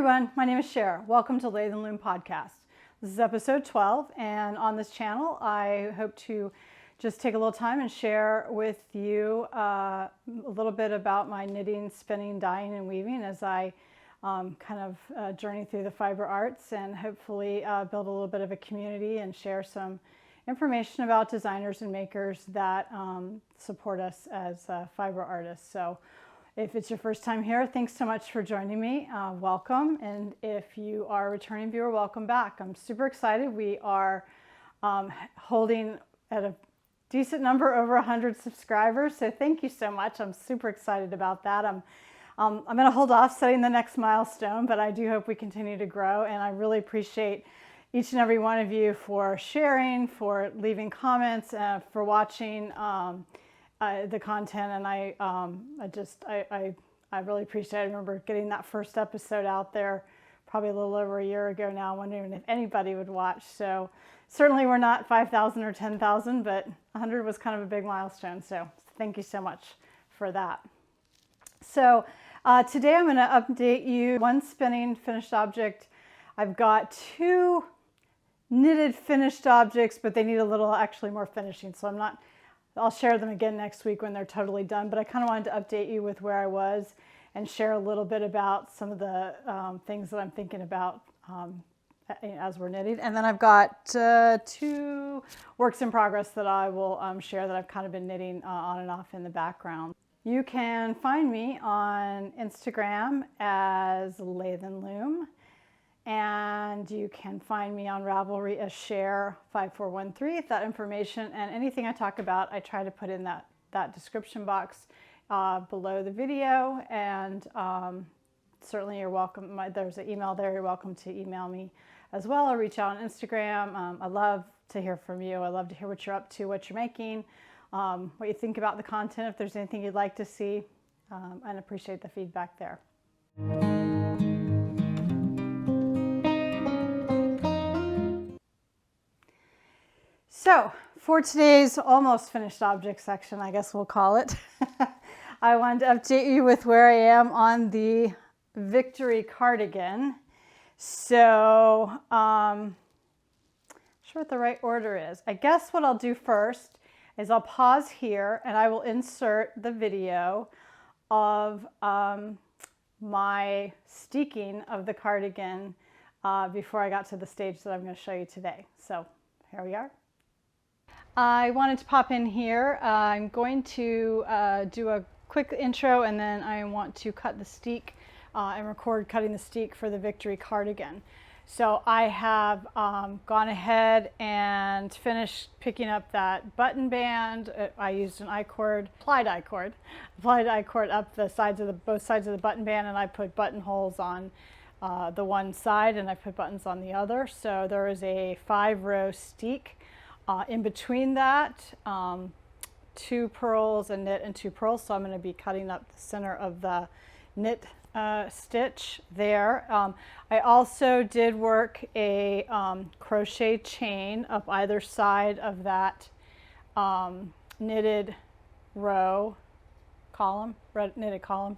everyone, my name is Cher. Welcome to Lathe and Loom Podcast. This is episode 12, and on this channel I hope to just take a little time and share with you a little bit about my knitting, spinning, dyeing, and weaving as I journey through the fiber arts, and hopefully build a little bit of a community and share some information about designers and makers that support us as fiber artists. So if it's your first time here, thanks so much for joining me. Welcome. And if you are a returning viewer, welcome back. I'm super excited. We are holding at a decent number, over 100 subscribers. So thank you so much. I'm super excited about that. I'm going to hold off setting the next milestone, but I do hope we continue to grow. And I really appreciate each and every one of you for sharing, for leaving comments, for watching the content. And I really appreciate it. I remember getting that first episode out there probably a little over a year ago now, wondering if anybody would watch. So certainly we're not 5,000 or 10,000, but 100 was kind of a big milestone. So thank you so much for that. So today I'm going to update you one spinning finished object. I've got two knitted finished objects, but they need a little actually more finishing. So I'll share them again next week when they're totally done, but I kind of wanted to update you with where I was and share a little bit about some of the things that I'm thinking about as we're knitting. And then I've got two works in progress that I will share that I've kind of been knitting on and off in the background. You can find me on Instagram as Lathe and Loom, and you can find me on Ravelry as Cher5413. That information and anything I talk about, I try to put in that description box below the video. And certainly you're welcome. There's an email there. You're welcome to email me as well, or reach out on Instagram. I love to hear from you. I love to hear what you're up to, what you're making, what you think about the content, if there's anything you'd like to see, and appreciate the feedback there. So for today's almost finished object section, I guess we'll call it, I wanted to update you with where I am on the Victory cardigan. So I'm sure what the right order is. I guess what I'll do first is I'll pause here and I will insert the video of my steeking of the cardigan before I got to the stage that I'm going to show you today. So here we are. I wanted to pop in here. I'm going to do a quick intro, and then I want to cut the steek and record cutting the steek for the Victory cardigan. So I have gone ahead and finished picking up that button band. I used an applied I-cord up the sides of both sides of the button band, and I put buttonholes on the one side, and I put buttons on the other. So there is a 5-row steek. In between that, 2 purls, a knit and 2 purls. So I'm going to be cutting up the center of the knit stitch there. I also did work a crochet chain up either side of that knitted row column, knitted column,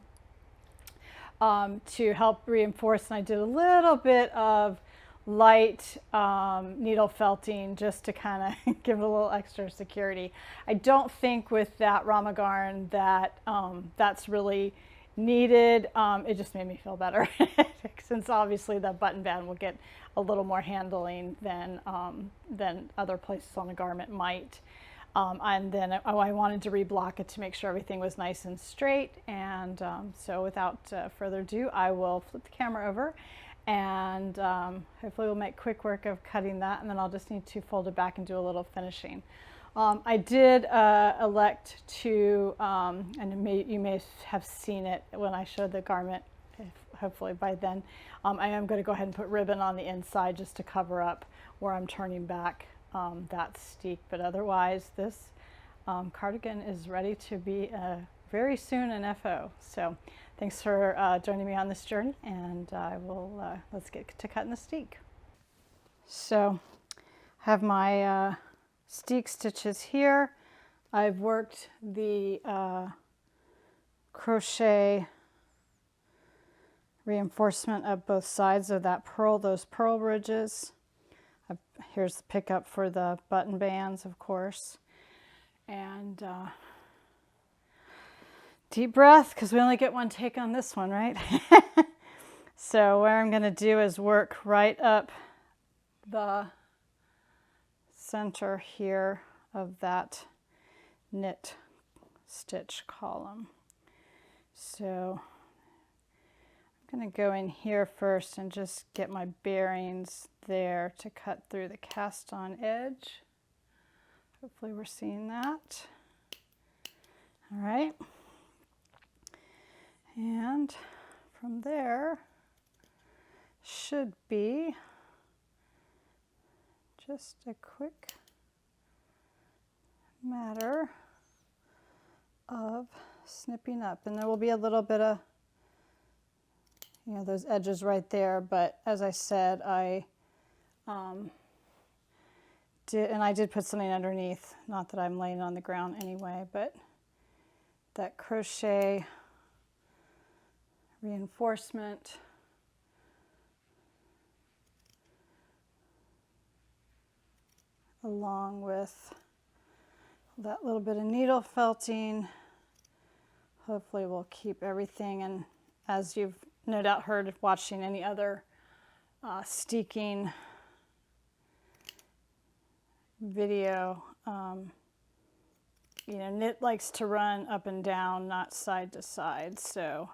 to help reinforce. And I did a little bit of light needle felting just to kind of give it a little extra security. I don't think with that Rama garn that that's really needed. It just made me feel better since obviously the button band will get a little more handling than other places on the garment might. And then I wanted to reblock it to make sure everything was nice and straight. And so without further ado, I will flip the camera over, and hopefully we'll make quick work of cutting that, and then I'll just need to fold it back and do a little finishing. I did elect to, and you may have seen it when I showed the garment, hopefully by then, I am going to go ahead and put ribbon on the inside just to cover up where I'm turning back that steek. But otherwise, this cardigan is ready to be very soon an FO. So thanks for joining me on this journey, and I will let's get to cutting the steek. So I have my steek stitches here. I've worked the crochet reinforcement of both sides of that pearl, those pearl bridges. Here's the pickup for the button bands, of course. And deep breath, because we only get one take on this one, right? So what I'm going to do is work right up the center here of that knit stitch column. So I'm going to go in here first and just get my bearings there to cut through the cast on edge. Hopefully we're seeing that. All right. And from there should be just a quick matter of snipping up, and there will be a little bit of, you know, those edges right there, but as I said, I did put something underneath, not that I'm laying it on the ground anyway, but that crochet reinforcement along with that little bit of needle felting hopefully will keep everything. And as you've no doubt heard watching any other steeking video, you know, knit likes to run up and down, not side to side, so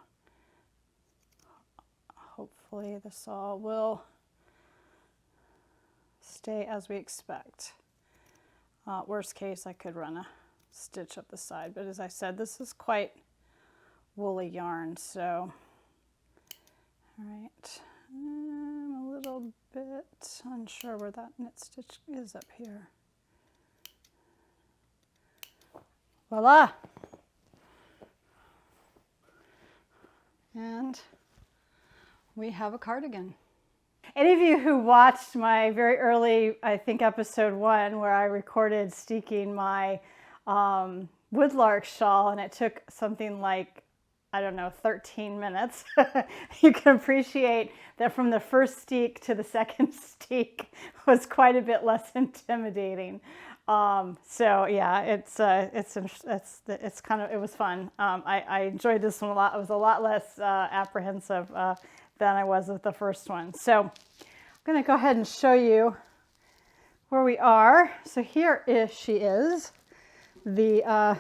hopefully this all will stay as we expect. Worst case, I could run a stitch up the side, but as I said, this is quite woolly yarn, so all right. I'm a little bit unsure where that knit stitch is up here. Voila! And we have a cardigan. Any of you who watched my very early, I think episode 1, where I recorded steeking my woodlark shawl, and it took something like, I don't know, 13 minutes. You can appreciate that from the first steek to the second steek was quite a bit less intimidating. So yeah, it's kind of, it was fun. I enjoyed this one a lot. I was a lot less apprehensive than I was with the first one. So I'm going to go ahead and show you where we are. So here she is, the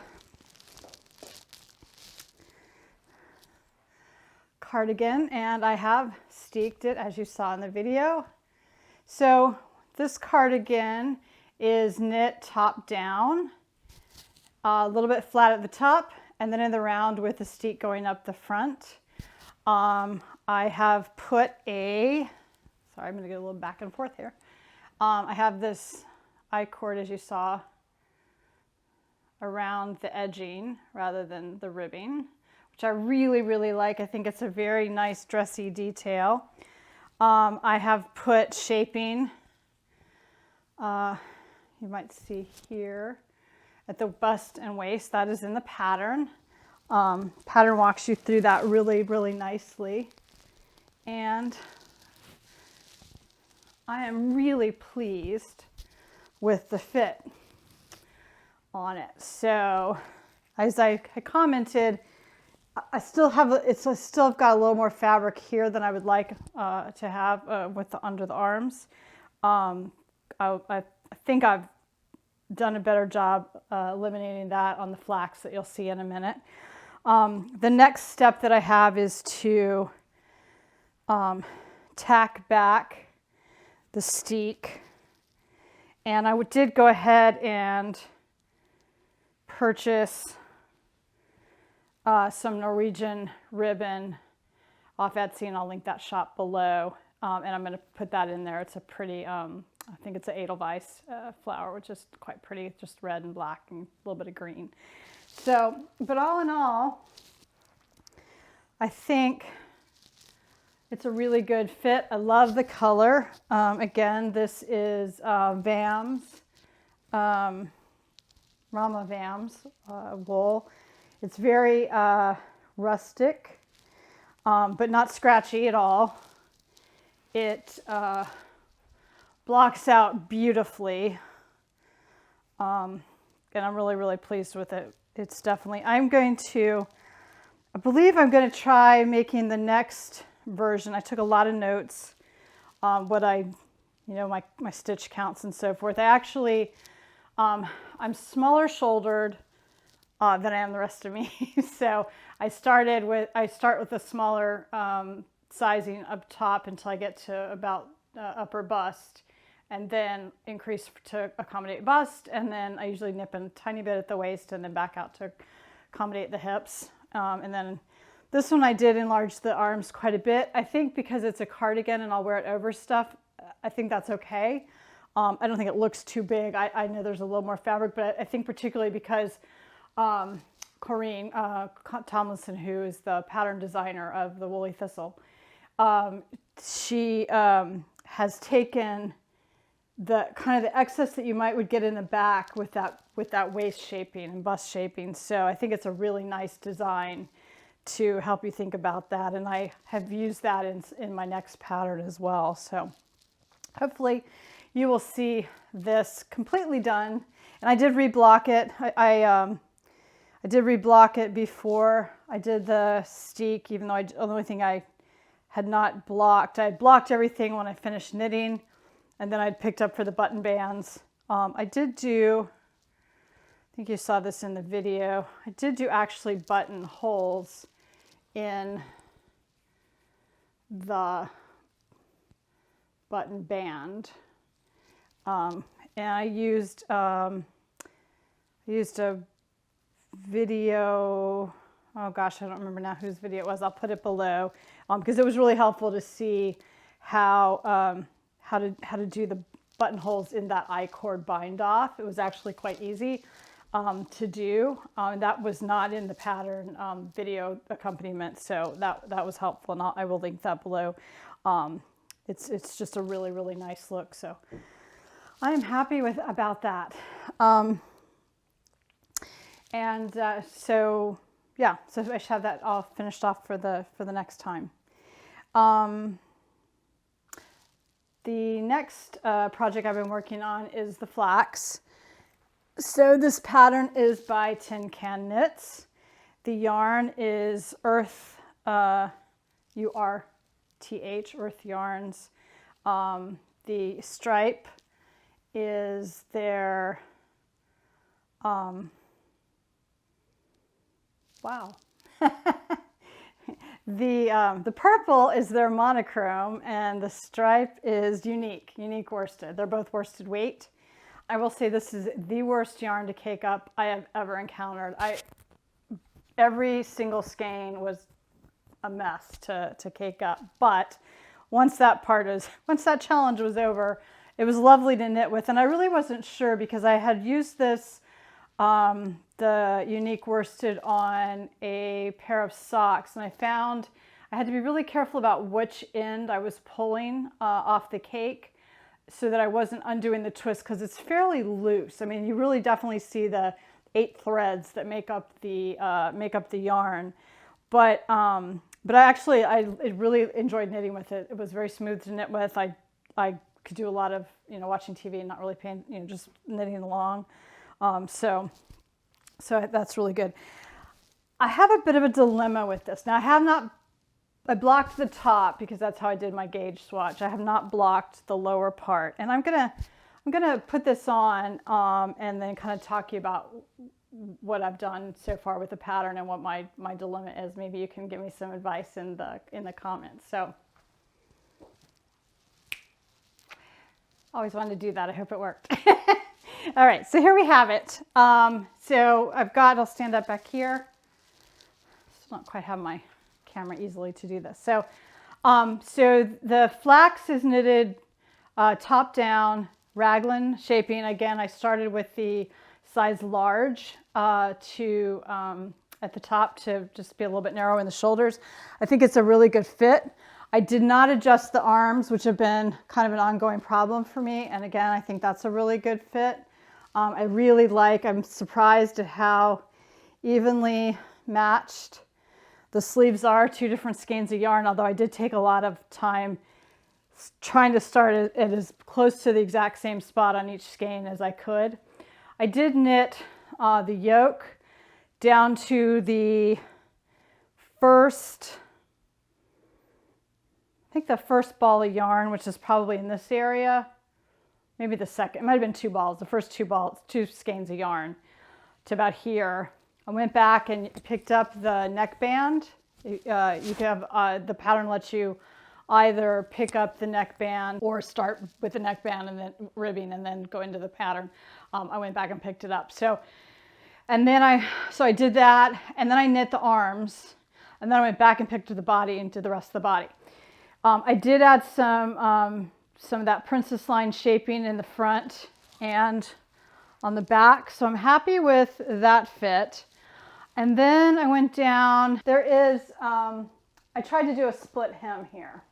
cardigan, and I have steeked it as you saw in the video. So this cardigan is knit top down, a little bit flat at the top, and then in the round with the steek going up the front. I have put a, sorry, I'm going to get a little back and forth here. I have this I-cord, as you saw, around the edging rather than the ribbing, which I really, really like. I think it's a very nice dressy detail. I have put shaping, you might see here, at the bust and waist. That is in the pattern. Pattern walks you through that really, really nicely. And I am really pleased with the fit on it. So as I commented, I still have, it's still got a little more fabric here than I would like to have with the under the arms. I think I've done a better job eliminating that on the flax that you'll see in a minute. The next step that I have is to tack back the steek, and I did go ahead and purchase some Norwegian ribbon off Etsy, and I'll link that shop below, and I'm going to put that in there. It's a pretty, I think it's an Edelweiss flower, which is quite pretty, just red and black and a little bit of green. So, but all in all, I think it's a really good fit. I love the color. Again, this is Vams, Rama Vams wool. It's very rustic. but not scratchy at all. It blocks out beautifully, and I'm really, really pleased with it. It's definitely, I believe I'm going to try making the next version. I took a lot of notes on what my stitch counts and so forth. I actually, I'm smaller shouldered than I am the rest of me. So I start with a smaller sizing up top until I get to about upper bust, and then increase to accommodate bust, and then I usually nip in a tiny bit at the waist and then back out to accommodate the hips. And then this one I did enlarge the arms quite a bit. I think because it's a cardigan and I'll wear it over stuff, I think that's okay. I don't think it looks too big. I know there's a little more fabric, but I think particularly because Corrine, Tomlinson, who is the pattern designer of the Woolly Thistle, she has taken the kind of the excess that you would get in the back with that waist shaping and bust shaping. So I think it's a really nice design to help you think about that, and I have used that in my next pattern as well. So hopefully you will see this completely done. And I did reblock it. I did reblock it before I did the Steek, even though the only thing I had not blocked. I had blocked everything when I finished knitting, and then I'd picked up for the button bands. I did do, I think you saw this in the video, I did do actually button holes in the button band. And I used a video, oh gosh, I don't remember now whose video it was. I'll put it below, because it was really helpful to see how to do the buttonholes in that I-cord bind off. It was actually quite easy to do. That was not in the pattern video accompaniment, so that was helpful, and I will link that below. It's just a really, really nice look, so I am happy about that. So yeah, so I should have that all finished off for the next time. The next project I've been working on is the flax. So this pattern is by Tin Can Knits. The yarn is Earth, U-R-T-H, Earth Yarns. The stripe is their, wow. The purple is their monochrome, and the stripe is unique worsted. They're both worsted weight. I will say this is the worst yarn to cake up I have ever encountered. Every single skein was a mess to cake up, but once that challenge was over, it was lovely to knit with. And I really wasn't sure, because I had used this the unique worsted on a pair of socks, and I found I had to be really careful about which end I was pulling off the cake, so that I wasn't undoing the twist, because it's fairly loose. I mean, you really definitely see the 8 threads that make up the yarn, but I really enjoyed knitting with it. It was very smooth to knit with. I could do a lot of watching TV and not really paying, just knitting along. So that's really good. I have a bit of a dilemma with this. Now I blocked the top because that's how I did my gauge swatch. I have not blocked the lower part, and I'm gonna put this on and then kind of talk to you about what I've done so far with the pattern and what my dilemma is. Maybe you can give me some advice in the comments. So always wanted to do that. I hope it worked. All right, so here we have it. So I'll stand up back here. Still don't quite have my camera easily to do this. So the flax is knitted top down, raglan shaping. Again, I started with the size large at the top to just be a little bit narrow in the shoulders. I think it's a really good fit. I did not adjust the arms, which have been kind of an ongoing problem for me. And again, I think that's a really good fit. I'm surprised at how evenly matched The sleeves are 2 different skeins of yarn, although I did take a lot of time trying to start it as close to the exact same spot on each skein as I could. I did knit the yoke down to the first, I think the first ball of yarn, which is probably in this area. Maybe the second, it might have been 2 balls, the first 2 skeins of yarn to about here. I went back and picked up the neckband. You can have, the pattern lets you either pick up the neckband or start with the neckband and then ribbing and then go into the pattern. I went back and picked it up. So I did that, and then I knit the arms, and then I went back and picked up the body and did the rest of the body. I did add some of that princess line shaping in the front and on the back, so I'm happy with that fit. And then I went down, I tried to do a split hem here.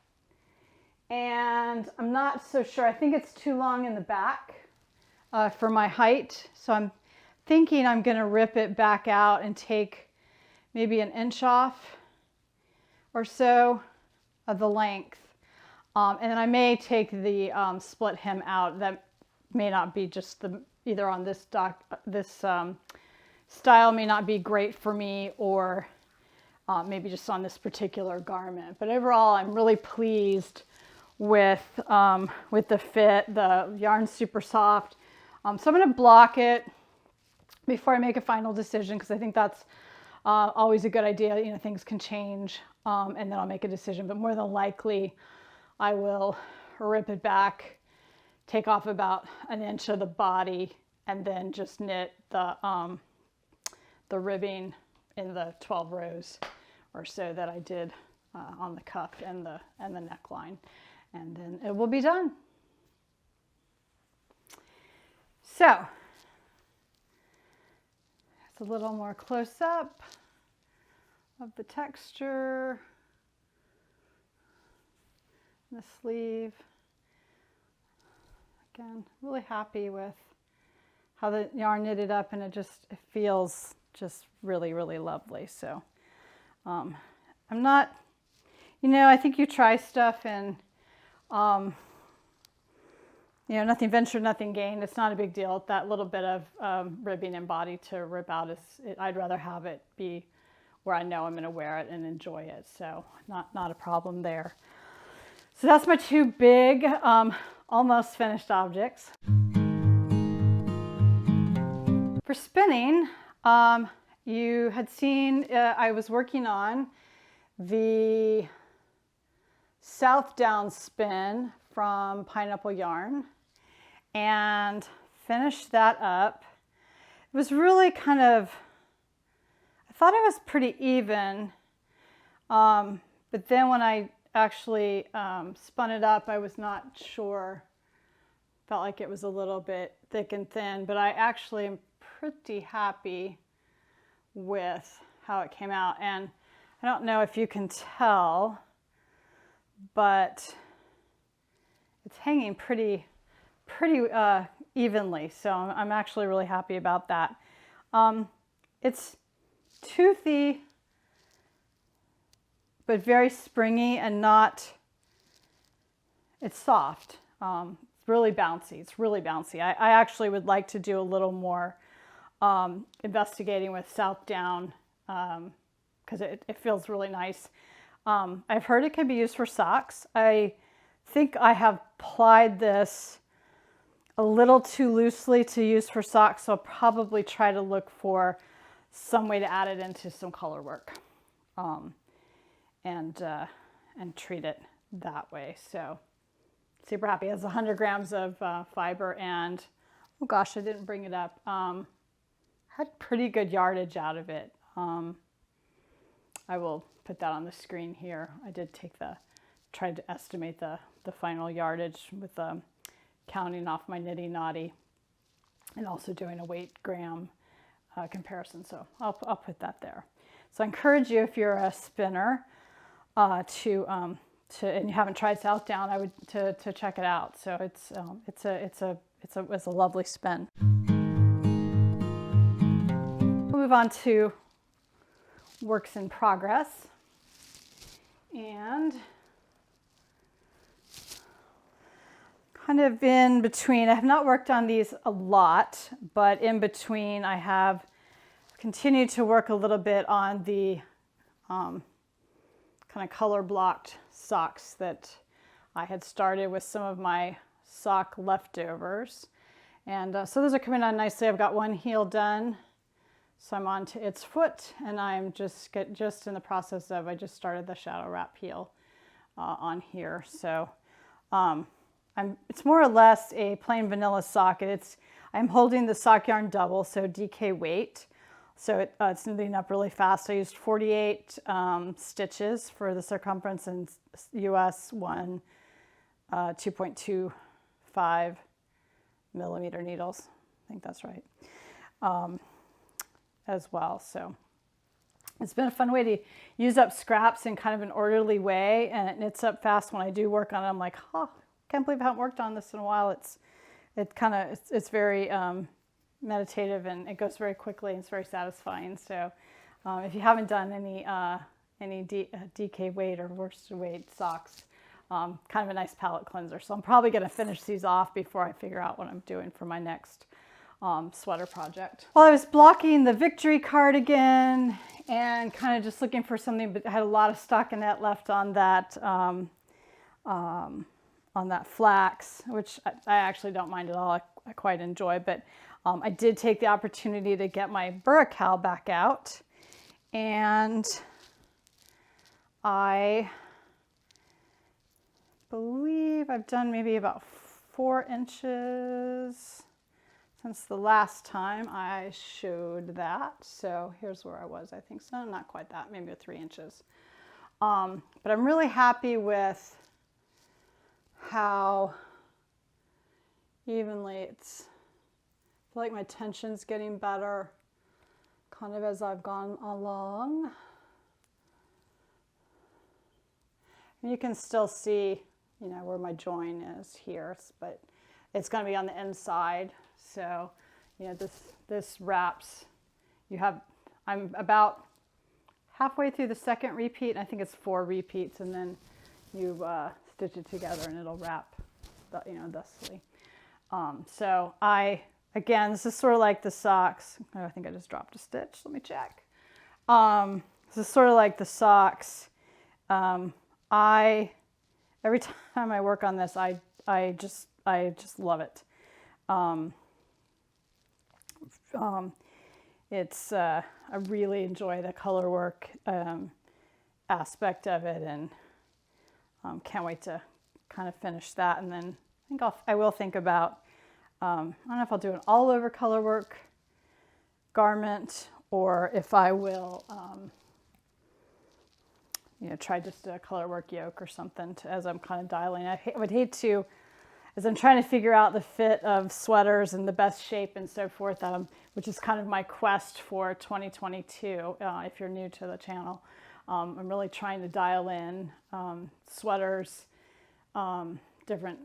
And I'm not so sure. I think it's too long in the back for my height. So I'm thinking I'm going to rip it back out and take maybe an inch off or so of the length. And then I may take the split hem out. That may not be just either on this style may not be great for me, or maybe just on this particular garment. But overall, I'm really pleased with the fit. The yarn's super soft. So I'm going to block it before I make a final decision, because I think that's always a good idea. You know, things can change, and then I'll make a decision. But more than likely, I will rip it back, take off about an inch of the body, and then just knit the ribbing in the 12 rows or so that I did on the cuff and the neckline. And then it will be done. So, it's a little more close up of the texture, the sleeve. Again, really happy with how the yarn knitted up, and it feels just really, really lovely. So, I'm not, I think you try stuff and nothing ventured, nothing gained. It's not a big deal. That little bit of ribbing and body to rip out I'd rather have it be where I know I'm going to wear it and enjoy it. So not a problem there. So that's my 2 big, almost finished objects. For spinning, you had seen I was working on the Southdown spin from Pineapple Yarn and finished that up. It was really I thought it was pretty even, but then when I actually spun it up, I was not sure. Felt like it was a little bit thick and thin, but I actually am pretty happy with how it came out. And I don't know if you can tell, but it's hanging pretty evenly. So I'm actually really happy about that. It's toothy, but very springy and it's soft. It's really bouncy. It's really bouncy. I actually would like to do a little more investigating with Southdown, because it feels really nice. I've heard it can be used for socks. I think I have plied this a little too loosely to use for socks, so I'll probably try to look for some way to add it into some color work, and treat it that way. So super happy. It has 100 grams of fiber, and oh gosh, I didn't bring it up. Had pretty good yardage out of it. I will put that on the screen here. I did tried to estimate the final yardage with counting off my nitty knotty and also doing a weight gram comparison. So I'll put that there. So I encourage you, if you're a spinner, and you haven't tried Southdown, I would to check it out. So it's a lovely spin. We'll move on to works in progress. And kind of in between, I have not worked on these a lot, but in between I have continued to work a little bit on the kind of color blocked socks that I had started with some of my sock leftovers. And so those are coming on nicely. I've got one heel done, so I'm on to its foot, and I'm just in the process of, I just started the shadow wrap heel on here. So it's more or less a plain vanilla sock. I'm holding the sock yarn double, so DK weight. So it's knitting up really fast. I used 48 stitches for the circumference and US 2.25 millimeter needles. I think that's right, as well. So it's been a fun way to use up scraps in kind of an orderly way, and it knits up fast. When I do work on it, I'm like, oh, can't believe I haven't worked on this in a while. It's very meditative, and it goes very quickly, and it's very satisfying. So if you haven't done any DK weight or worsted weight socks, kind of a nice palette cleanser. So I'm probably going to finish these off before I figure out what I'm doing for my next sweater project. Well, I was blocking the Victory cardigan and kind of just looking for something, but I had a lot of stockinette left on that flax, which I actually don't mind at all. I quite enjoy, but I did take the opportunity to get my Buracal back out, and I believe I've done maybe about 4 inches since the last time I showed that. So here's where I was, I think. So not quite that, maybe 3 inches. But I'm really happy with how evenly I feel like my tension's getting better kind of as I've gone along. And you can still see, where my join is here, but it's going to be on the inside. So, this wraps. I'm about halfway through the second repeat, and I think it's 4 repeats, and then you stitch it together and it'll wrap, thusly. So again, this is sort of like the socks. Oh, I think I just dropped a stitch. Let me check. This is sort of like the socks. Every time I work on this, I just love it. I really enjoy the color work aspect of it, and can't wait to kind of finish that. And then I think I will think about, I don't know if I'll do an all over color work garment, or if I will try just a color work yoke or something as I'm kind of dialing. I would hate to, as I'm trying to figure out the fit of sweaters and the best shape and so forth, which is kind of my quest for 2022, if you're new to the channel. I'm really trying to dial in sweaters, different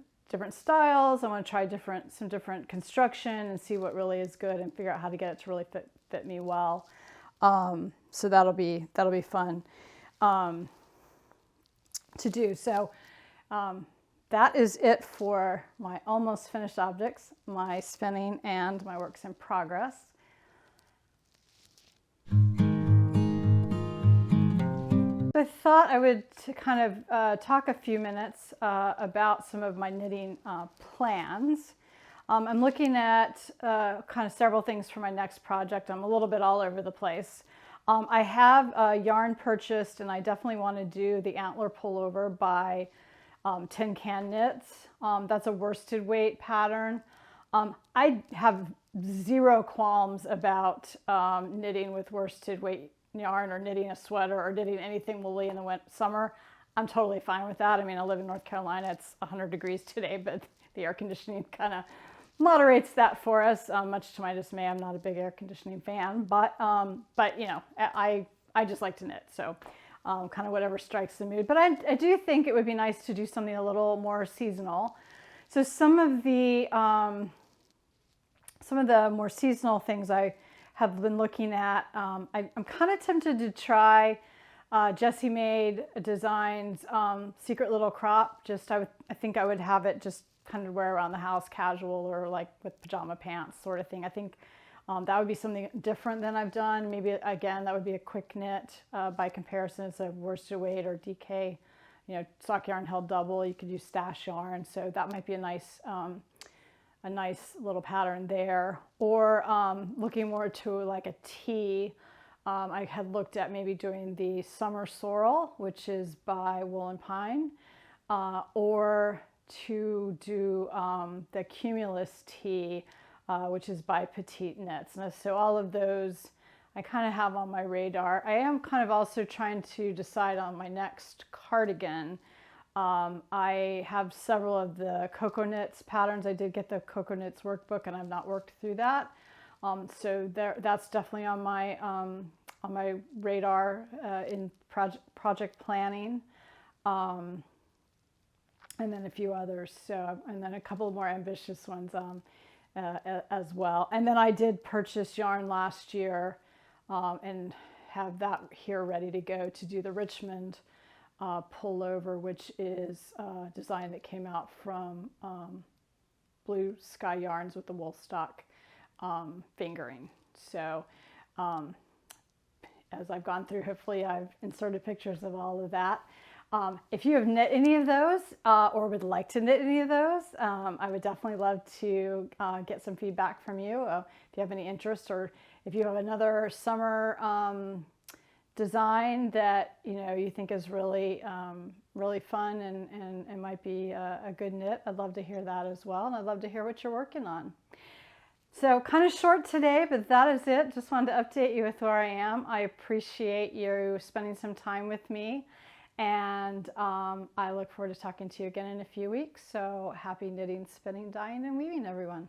styles. I want to try some different construction and see what really is good and figure out how to get it to really fit me well. So that'll be fun to do. So that is it for my almost finished objects, my spinning, and my works in progress. I thought I would kind of talk a few minutes about some of my knitting plans. I'm looking at kind of several things for my next project. I'm a little bit all over the place. I have yarn purchased, and I definitely want to do the antler pullover by Tin Can Knits. That's a worsted weight pattern. I have zero qualms about knitting with worsted weight yarn, or knitting a sweater, or knitting anything woolly in the summer. I'm totally fine with that. I mean, I live in North Carolina. It's 100 degrees today, but the air conditioning kind of moderates that for us. Much to my dismay, I'm not a big air conditioning fan, but I just like to knit. So kind of whatever strikes the mood. But I do think it would be nice to do something a little more seasonal. So some of the more seasonal things I have been looking at, I'm kind of tempted to try Jessie Made Designs Secret Little Crop. Just I think I would have it just kind of wear around the house, casual or like with pajama pants sort of thing. I think that would be something different than I've done. Maybe again, that would be a quick knit by comparison. It's a worsted weight or DK, stock yarn held double. You could use stash yarn, so that might be a nice little pattern there. Or looking more to like a tee. I had looked at maybe doing the Summer Sorrel, which is by Wool and Pine, or to do the Cumulus tee, which is by Petite Knits. And so all of those I kind of have on my radar. I am kind of also trying to decide on my next cardigan. I have several of the Cocoa Knits patterns. I did get the Cocoa Knits workbook and I've not worked through that. So that's definitely on my radar in project planning, and then a few others. So, and then a couple more ambitious ones as well. And then I did purchase yarn last year and have that here ready to go to do the Richmond pullover, which is a design that came out from Blue Sky Yarns with the wool stock fingering. So as I've gone through, hopefully I've inserted pictures of all of that. If you have knit any of those or would like to knit any of those, I would definitely love to get some feedback from you if you have any interest, or if you have another summer design that you think is really really fun and might be a good knit. I'd love to hear that as well, and I'd love to hear what you're working on. So kind of short today, but that is it. Just wanted to update you with where I am. I appreciate you spending some time with me, and I look forward to talking to you again in a few weeks. So happy knitting, spinning, dyeing, and weaving, everyone.